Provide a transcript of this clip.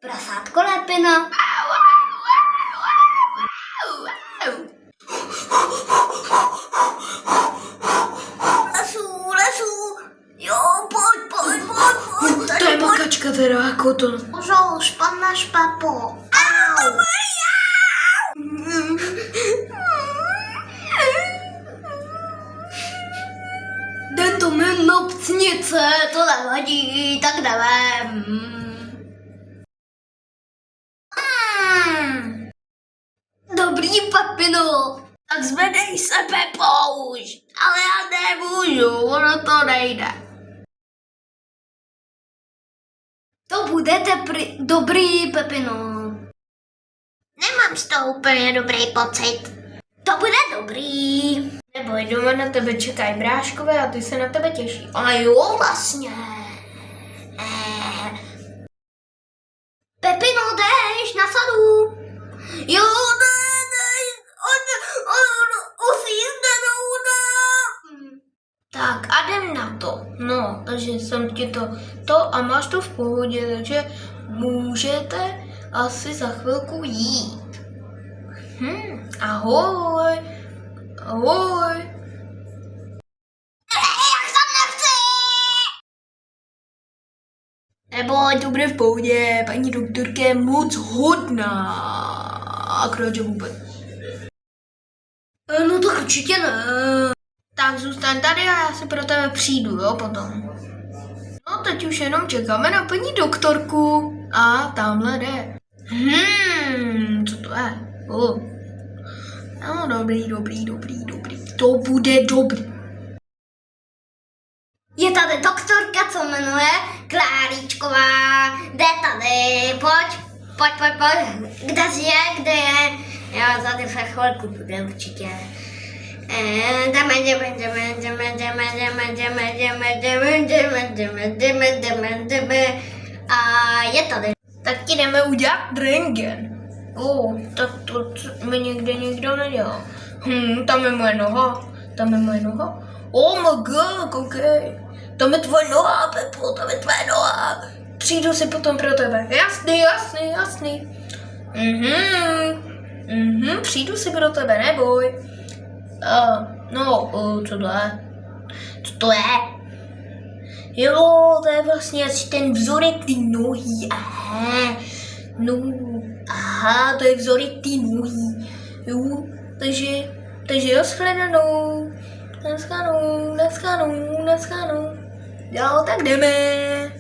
Prasátko Lepina. Lesu. Jo, pojď. To je makačka teda, jako to. Už, pan náš papo. Au. Jde to mi na pcnice. To nevadí, tak jdeme. Dobrý, Pepino. Tak zvedej se, Pepo, už. Ale já nemůžu, ono to nejde. To budete dobrý, Pepino. Nemám z toho úplně dobrý pocit. To bude dobrý. Neboj, doma na tebe čekají bráškové a ty se na tebe těší. Ale jo, vlastně. Pepino, jdeš na sadu. Jo, dej. On si jde Tak a jdem na to. No, takže jsem ti to a máš to v pohodě, takže můžete asi za chvilku jít. Ahoj. Jak tam nechci. Neboj, to bude v pohodě, paní doktorka je moc hodná. Akorát, že vůbec. No to určitě ne. Tak zůstaň tady a já si pro tebe přijdu, jo, potom. No teď už jenom čekáme na paní doktorku. A tamhle jde. Co to je? No dobrý. To bude dobrý. Je tady doktorka, co jmenuje Kláríčková. Jde tady, pojď. Kde je? Já tady za chvilku bude určitě. Jdeme. A je tady. Tak ti jdeme udělat rentgen. Tak to mi někdo nedělal. Tam je moje noha. Oh my god, koukej. Tam je tvoje noha, Pepo, Přijdu si potom pro tebe. Jasný. Přijdu si pro tebe, neboj. Co to je? Jo, to je vlastně asi ten vzorek ty nohy. Aha, to je vzorek ty nohy. Jo, takže shledanou. Jo, tak jdeme.